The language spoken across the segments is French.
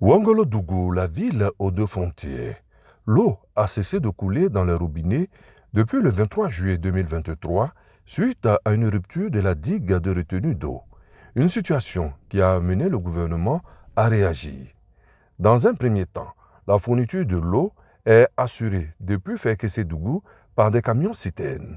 Ouangolo-Dougou, la ville aux deux frontières. L'eau a cessé de couler dans les robinets depuis le 23 juillet 2023 suite à une rupture de la digue de retenue d'eau. Une situation qui a amené le gouvernement à réagir. Dans un premier temps, la fourniture de l'eau est assurée depuis Fekese-Dougou par des camions citernes.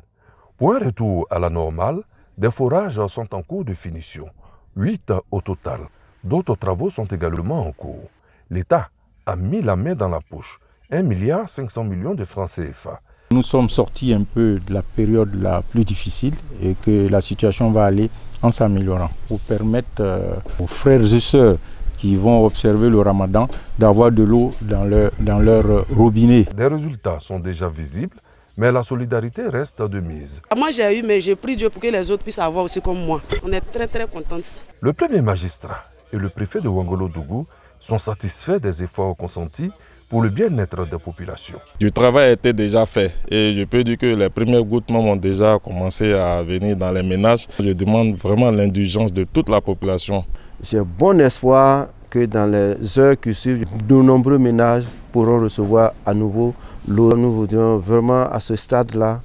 Pour un retour à la normale, des forages sont en cours de finition, 8 au total. D'autres travaux sont également en cours. L'État a mis la main dans la poche, 1,5 milliard de francs CFA. Nous sommes sortis un peu de la période la plus difficile et que la situation va aller en s'améliorant pour permettre aux frères et sœurs qui vont observer le ramadan d'avoir de l'eau dans leur robinet. Des résultats sont déjà visibles, mais la solidarité reste de mise. Moi j'ai eu, mais j'ai prié Dieu pour que les autres puissent avoir aussi comme moi. On est très contents. Le premier magistrat et le préfet de Ouangolo-Dougou sont satisfaits des efforts consentis pour le bien-être des populations. Du travail était déjà fait et je peux dire que les premiers gouttes ont déjà commencé à venir dans les ménages. Je demande vraiment l'indulgence de toute la population. J'ai bon espoir que dans les heures qui suivent, de nombreux ménages pourront recevoir à nouveau l'eau. Nous voudrions vraiment à ce stade-là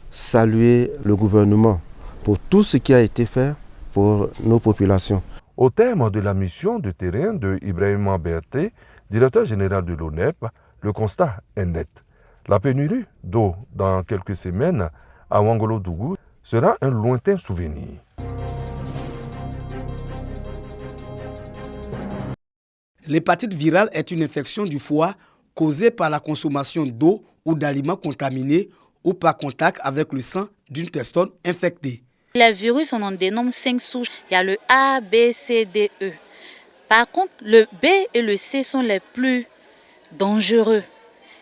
saluer le gouvernement pour tout ce qui a été fait pour nos populations. Au terme de la mission de terrain de Ibrahima Berté, directeur général de l'ONEP, le constat est net. La pénurie d'eau dans quelques semaines à Ouangolo-Dougou sera un lointain souvenir. L'hépatite virale est une infection du foie causée par la consommation d'eau ou d'aliments contaminés ou par contact avec le sang d'une personne infectée. Les virus, on en dénomme 5 souches. Il y a le A, B, C, D, E. Par contre, le B et le C sont les plus dangereux.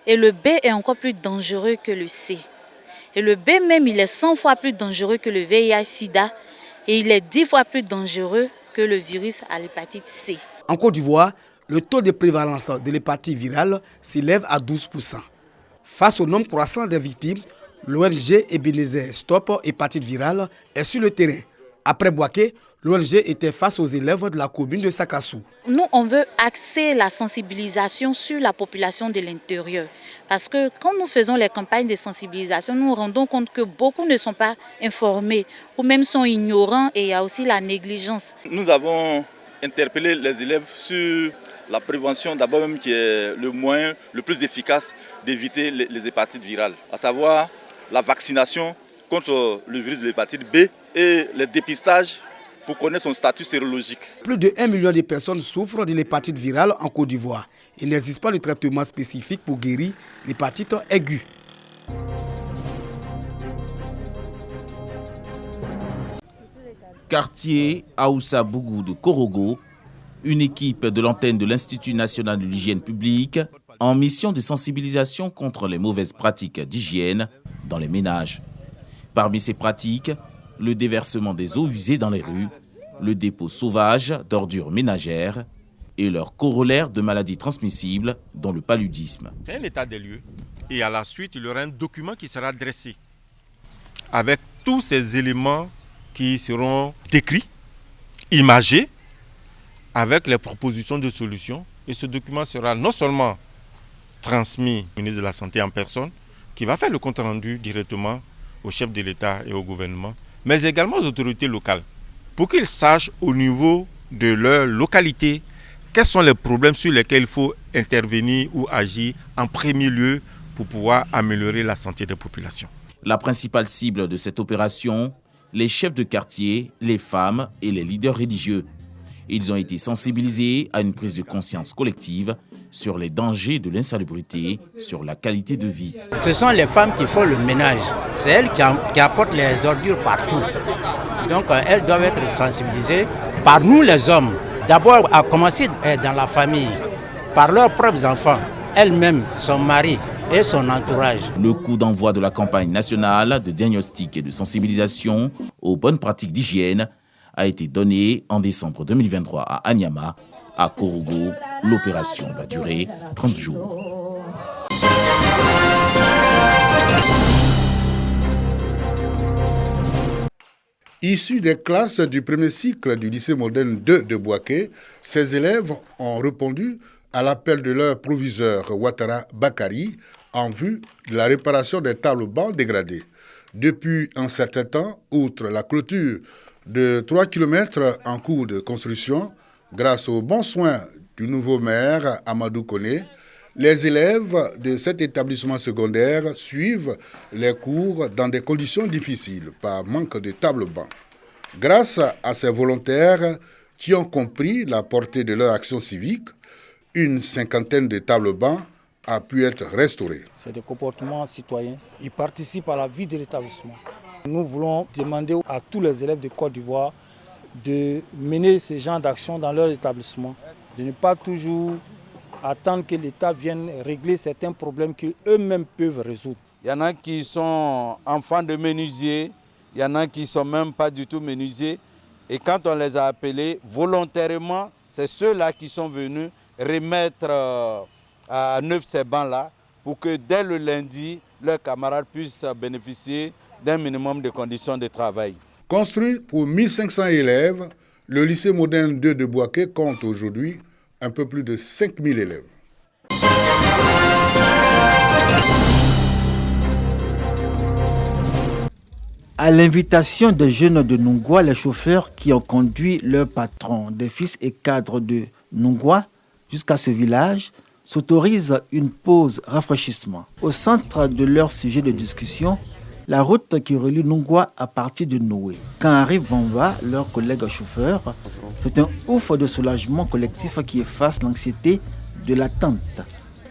Et le B est encore plus dangereux que le C. Et le B même, il est 100 fois plus dangereux que le VIH-Sida. Et il est 10 fois plus dangereux que le virus à l'hépatite C. En Côte d'Ivoire, le taux de prévalence de l'hépatite virale s'élève à 12%. Face au nombre croissant des victimes, l'ONG Ebenezer Stop Hépatite Virale est sur le terrain. Après Bouaké, l'ONG était face aux élèves de la commune de Sakassou. Nous, on veut axer la sensibilisation sur la population de l'intérieur. Parce que quand nous faisons les campagnes de sensibilisation, nous nous rendons compte que beaucoup ne sont pas informés ou même sont ignorants et il y a aussi la négligence. Nous avons interpellé les élèves sur la prévention d'abord même qui est le moyen le plus efficace d'éviter les hépatites virales, à savoir la vaccination contre le virus de l'hépatite B et le dépistage pour connaître son statut sérologique. Plus de 1 million de personnes souffrent de l'hépatite virale en Côte d'Ivoire. Il n'existe pas de traitement spécifique pour guérir l'hépatite aiguë. Quartier Aoussa Bougou de Korogo, une équipe de l'antenne de l'Institut national de l'hygiène publique en mission de sensibilisation contre les mauvaises pratiques d'hygiène dans les ménages. Parmi ces pratiques, le déversement des eaux usées dans les rues, le dépôt sauvage d'ordures ménagères et leur corollaire de maladies transmissibles, dont le paludisme. C'est un état des lieux et à la suite, il y aura un document qui sera dressé avec tous ces éléments qui seront décrits, imagés, avec les propositions de solutions. Et ce document sera non seulement transmis au ministre de la Santé en personne, qui va faire le compte rendu directement au chef de l'État et au gouvernement, mais également aux autorités locales, pour qu'ils sachent au niveau de leur localité quels sont les problèmes sur lesquels il faut intervenir ou agir en premier lieu pour pouvoir améliorer la santé des populations. La principale cible de cette opération, les chefs de quartier, les femmes et les leaders religieux. Ils ont été sensibilisés à une prise de conscience collective sur les dangers de l'insalubrité, sur la qualité de vie. Ce sont les femmes qui font le ménage. C'est elles qui apportent les ordures partout. Donc elles doivent être sensibilisées par nous les hommes. D'abord à commencer dans la famille, par leurs propres enfants, elles-mêmes, son mari et son entourage. Le coup d'envoi de la campagne nationale de diagnostic et de sensibilisation aux bonnes pratiques d'hygiène a été donné en décembre 2023 à Anyama. À Korogo, l'opération va durer 30 jours. Issus des classes du premier cycle du lycée moderne 2 de Bouaké, ces élèves ont répondu à l'appel de leur proviseur Ouattara Bakari en vue de la réparation des tables-bancs dégradés. Depuis un certain temps, outre la clôture de 3 km en cours de construction, grâce aux bons soins du nouveau maire Amadou Koné, les élèves de cet établissement secondaire suivent les cours dans des conditions difficiles par manque de tables-bancs. Grâce à ces volontaires qui ont compris la portée de leur action civique, une cinquantaine de tables-bancs a pu être restaurée. C'est des comportements citoyens. Ils participent à la vie de l'établissement. Nous voulons demander à tous les élèves de Côte d'Ivoire de mener ce genre d'action dans leur établissement, de ne pas toujours attendre que l'État vienne régler certains problèmes qu'eux-mêmes peuvent résoudre. Il y en a qui sont enfants de menuisiers, il y en a qui ne sont même pas du tout menuisiers. Et quand on les a appelés, volontairement, c'est ceux-là qui sont venus remettre à neuf ces bancs-là pour que dès le lundi, leurs camarades puissent bénéficier d'un minimum de conditions de travail. Construit pour 1500 élèves, le lycée moderne 2 de Bouaké compte aujourd'hui un peu plus de 5000 élèves. À l'invitation des jeunes de Nungwa, les chauffeurs qui ont conduit leur patron, des fils et cadres de Nungwa, jusqu'à ce village, s'autorisent une pause rafraîchissement. Au centre de leur sujet de discussion, la route qui relie Nungwa à partir de Noé. Quand arrive Bamba, leur collègue chauffeur, c'est un ouf de soulagement collectif qui efface l'anxiété de l'attente.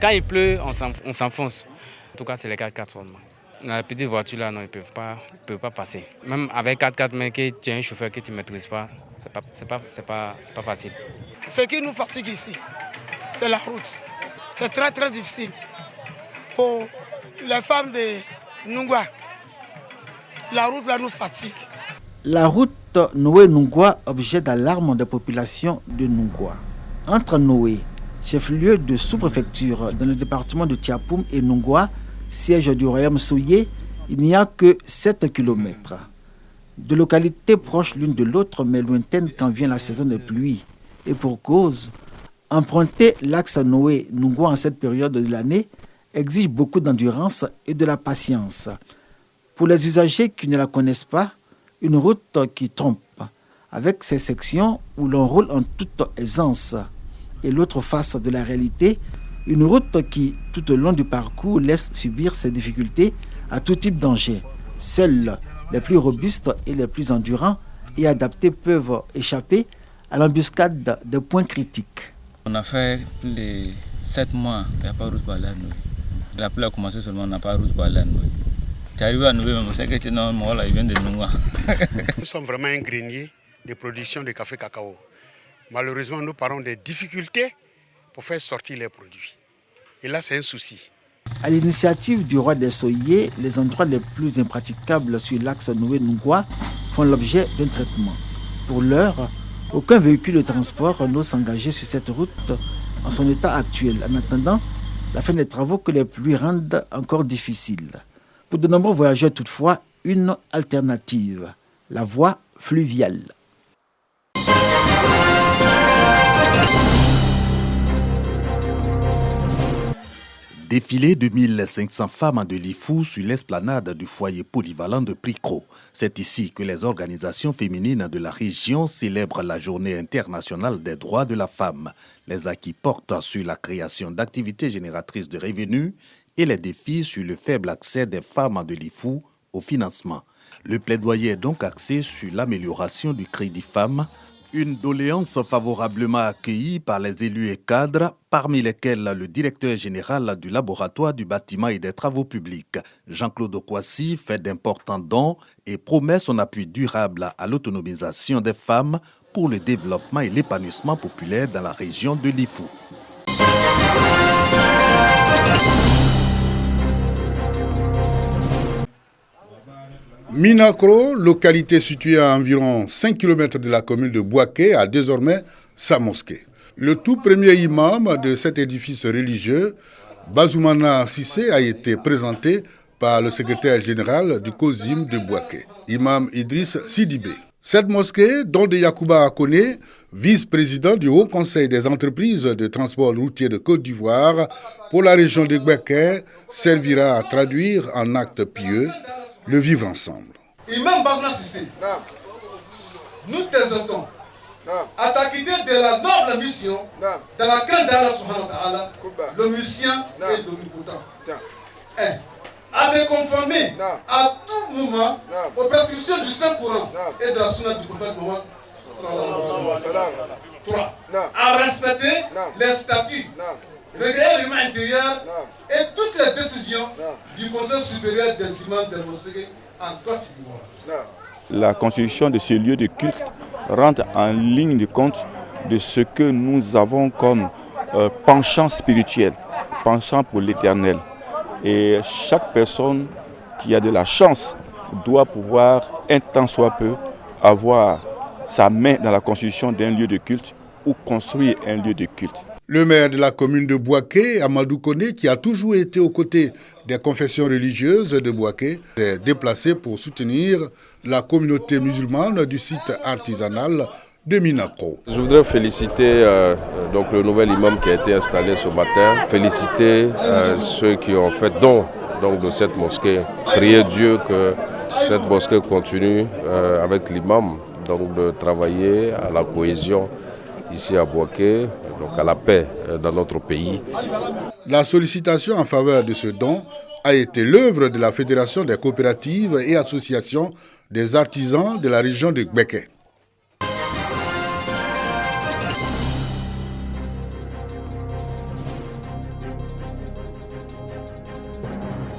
Quand il pleut, on s'enfonce. En tout cas, c'est les 4x4 seulement. Dans les petites voitures, là, non, ils ne peuvent pas passer. Même avec 4x4, mais que tu as un chauffeur que tu ne maîtrises pas, c'est pas facile. Ce qui nous fatigue ici, c'est la route. C'est très très difficile pour les femmes de Nungwa. La route là nous fatigue. La route Noé-Nungwa, objet d'alarme des populations de Nungwa. Entre Noé, chef-lieu de sous-préfecture dans le département de Tiapoum, et Nungwa, siège du royaume Soye, il n'y a que 7 km. De localités proches l'une de l'autre, mais lointaines quand vient la saison des pluies. Et pour cause, emprunter l'axe Noé-Nungwa en cette période de l'année exige beaucoup d'endurance et de la patience. Pour les usagers qui ne la connaissent pas, une route qui trompe, avec ses sections où l'on roule en toute aisance. Et l'autre face de la réalité, une route qui, tout au long du parcours, laisse subir ses difficultés à tout type d'engin. Seuls les plus robustes et les plus endurants et adaptés peuvent échapper à l'embuscade des points critiques. On a fait plus de 7 mois, il n'y a pas de route par là. La pluie a commencé seulement, on n'a pas de route par là. Tu arrives à nous, mais c'est que tu n'as pas là, il vient de nous. Nous sommes vraiment un grenier de production de café cacao. Malheureusement, nous parlons des difficultés pour faire sortir les produits. Et là, c'est un souci. À l'initiative du roi des Soyers, les endroits les plus impraticables sur l'axe Noé-Nungwa font l'objet d'un traitement. Pour l'heure, aucun véhicule de transport n'ose s'engager sur cette route en son état actuel, en attendant la fin des travaux que les pluies rendent encore difficiles. Pour de nombreux voyageurs, toutefois, une alternative, la voie fluviale. Défilé de 1500 femmes de l'IFU sur l'esplanade du foyer polyvalent de Pricro. C'est ici que les organisations féminines de la région célèbrent la Journée internationale des droits de la femme. Les acquis portent sur la création d'activités génératrices de revenus et les défis sur le faible accès des femmes de l'IFU au financement. Le plaidoyer est donc axé sur l'amélioration du crédit femmes, une doléance favorablement accueillie par les élus et cadres, parmi lesquels le directeur général du laboratoire du bâtiment et des travaux publics, Jean-Claude Okwasi, fait d'importants dons et promet son appui durable à l'autonomisation des femmes pour le développement et l'épanouissement populaire dans la région de l'IFU. Minakro, localité située à environ 5 km de la commune de Bouaké, a désormais sa mosquée. Le tout premier imam de cet édifice religieux, Bazoumana Sissé, a été présenté par le secrétaire général du COSIM de Bouaké, Imam Idriss Sidibé. Cette mosquée, dont de Yacouba Akone, vice-président du Haut Conseil des entreprises de transport routier de Côte d'Ivoire pour la région de Gbeke, servira à traduire en actes pieux le vivre ensemble. Imam Bazouna Sissé, nous t'exhortons à t'acquitter de la noble mission dans laquelle d'Allah subhanahu wa ta'ala, l'omniscient et l'omnipotent. À te conformer à tout moment aux prescriptions du Saint-Coran et de la sunna du prophète Mohammed. 3. À respecter les statuts, le règlement intérieur et toutes les décisions du Conseil supérieur des imams des mosquées en Côte d'Ivoire. La constitution de ce lieu de culte rentre en ligne de compte de ce que nous avons comme penchant spirituel, penchant pour l'éternel. Et chaque personne qui a de la chance doit pouvoir, un tant soit peu, avoir sa main dans la construction d'un lieu de culte ou construire un lieu de culte. Le maire de la commune de Boaké, Amadou Koné, qui a toujours été aux côtés des confessions religieuses de Boaké, s'est déplacé pour soutenir la communauté musulmane du site artisanal de Minako. Je voudrais féliciter donc le nouvel imam qui a été installé ce matin, féliciter ceux qui ont fait don donc, de cette mosquée. Prier Dieu que cette mosquée continue avec l'imam donc de travailler à la cohésion ici à Boaké, donc à la paix dans notre pays. La sollicitation en faveur de ce don a été l'œuvre de la Fédération des coopératives et associations des artisans de la région de Gbeke.